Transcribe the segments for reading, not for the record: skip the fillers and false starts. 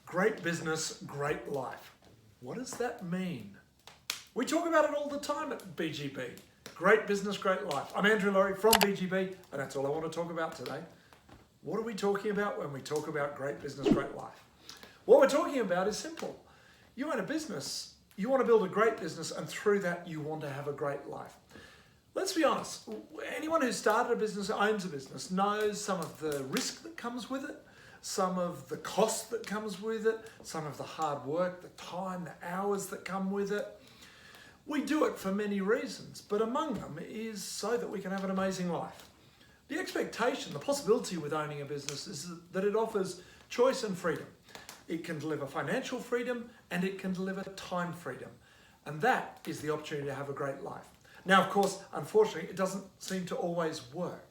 Great business, great life. What does that mean? We talk about it all the time at BGB. Great business, great life. I'm Andrew Laurie from BGB, and that's all I want to talk about today. What are we talking about when we talk about great business, great life? What we're talking about is simple. You own a business, you want to build a great business, and through that you want to have a great life. Let's be honest, anyone who started a business, owns a business, knows some of the risk that comes with it, some of the cost that comes with it, some of the hard work, the time, the hours that come with it. We do it for many reasons, but among them is so that we can have an amazing life. The expectation, the possibility with owning a business is that it offers choice and freedom. It can deliver financial freedom and it can deliver time freedom. And that is the opportunity to have a great life. Now, of course, unfortunately, it doesn't seem to always work.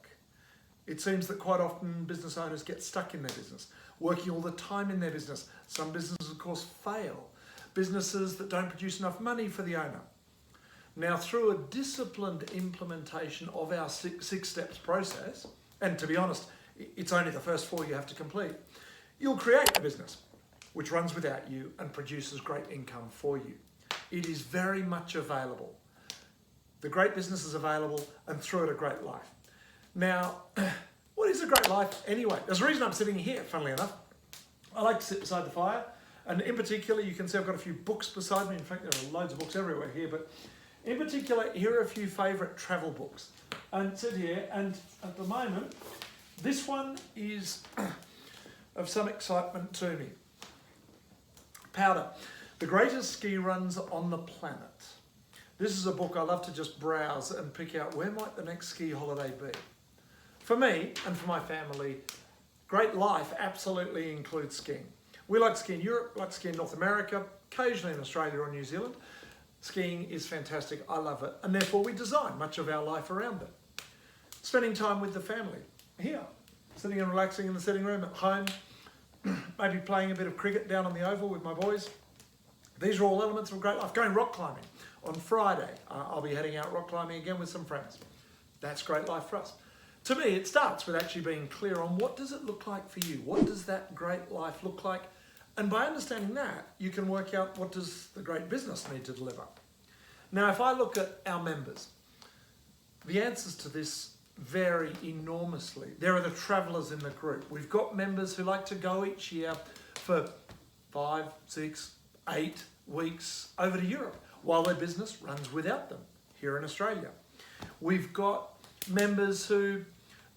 It seems that quite often business owners get stuck in their business, working all the time in their business. Some businesses, of course, fail. Businesses that don't produce enough money for the owner. Now, through a disciplined implementation of our six steps process, and to be honest, it's only the first 4 you have to complete, you'll create a business which runs without you and produces great income for you. It is very much available. The great business is available, and through it, a great life. Now, what is a great life anyway? There's a reason I'm sitting here, funnily enough. I like to sit beside the fire, and in particular, you can see I've got a few books beside me. In fact, there are loads of books everywhere here, but in particular, here are a few favourite travel books. And sit here, and at the moment, this one is of some excitement to me. Powder, The Greatest Ski Runs on the Planet. This is a book I love to just browse and pick out where might the next ski holiday be. For me and for my family, great life absolutely includes skiing. We like to ski in Europe, we like to ski in North America, occasionally in Australia or New Zealand. Skiing is fantastic, I love it, and therefore we design much of our life around it. Spending time with the family, here, sitting and relaxing in the sitting room at home, maybe playing a bit of cricket down on the oval with my boys. These are all elements of great life. Going rock climbing. On Friday, I'll be heading out rock climbing again with some friends. That's great life for us. To me, it starts with actually being clear on what does it look like for you? What does that great life look like? And by understanding that, you can work out what does the great business need to deliver. Now, if I look at our members, the answers to this vary enormously. There are the travellers in the group. We've got members who like to go each year for 5, 6, 8 weeks over to Europe, while their business runs without them here in Australia. We've got members who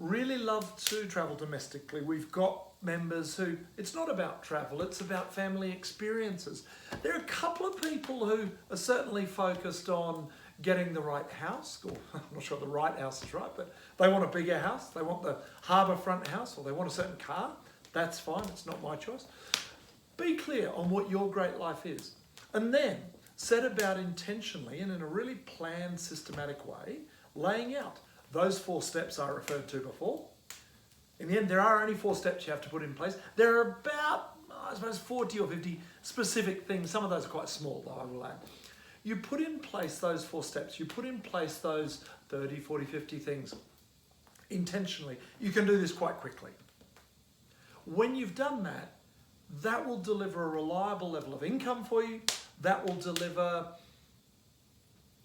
really love to travel domestically. We've got members who, it's not about travel, it's about family experiences. There are a couple of people who are certainly focused on getting the right house, or I'm not sure the right house is right, but they want a bigger house, they want the harbour front house, or they want a certain car. That's fine, it's not my choice. Be clear on what your great life is. And then set about intentionally and in a really planned, systematic way, laying out those 4 steps I referred to before. In the end, there are only 4 steps you have to put in place. There are about, I suppose, 40 or 50 specific things. Some of those are quite small, though, I will add. You put in place those 4 steps. You put in place those 30, 40, 50 things intentionally. You can do this quite quickly. When you've done that, that will deliver a reliable level of income for you. That will deliver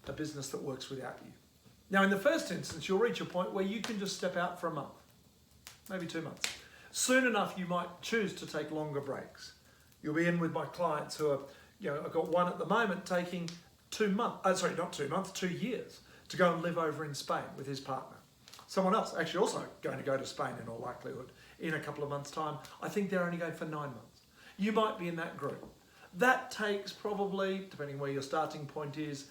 a business that works without you. Now, in the first instance, you'll reach a point where you can just step out for a month, maybe 2 months. Soon enough, you might choose to take longer breaks. You'll be in with my clients who are, I've got one at the moment taking 2 months, 2 years to go and live over in Spain with his partner. Someone else actually also going to go to Spain in all likelihood in a couple of months' time. I think they're only going for 9 months. You might be in that group. That takes probably, depending where your starting point is,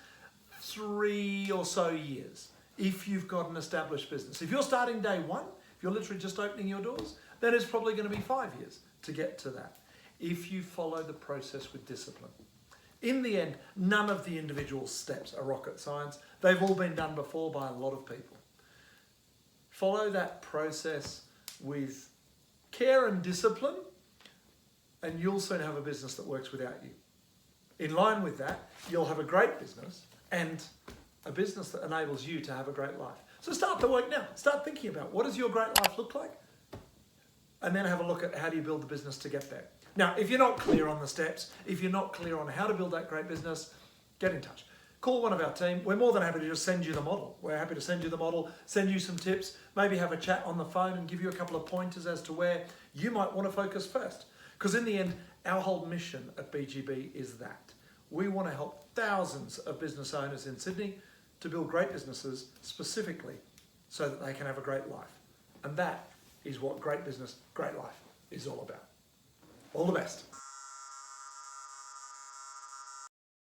3 or so years if you've got an established business. If you're starting day one, if you're literally just opening your doors, then it's probably going to be 5 years to get to that if you follow the process with discipline. In the end, none of the individual steps are rocket science. They've all been done before by a lot of people. Follow that process with care and discipline, and you'll soon have a business that works without you. In line with that, you'll have a great business and a business that enables you to have a great life. So start the work now. Start thinking about what does your great life look like? And then have a look at how do you build the business to get there. Now, if you're not clear on the steps, if you're not clear on how to build that great business, get in touch. Call one of our team. We're more than happy to just send you the model. We're happy to send you the model, send you some tips, maybe have a chat on the phone and give you a couple of pointers as to where you might want to focus first. Because in the end, our whole mission at BGB is that. We want to help thousands of business owners in Sydney to build great businesses specifically so that they can have a great life. And that is what great business, great life is all about. All the best.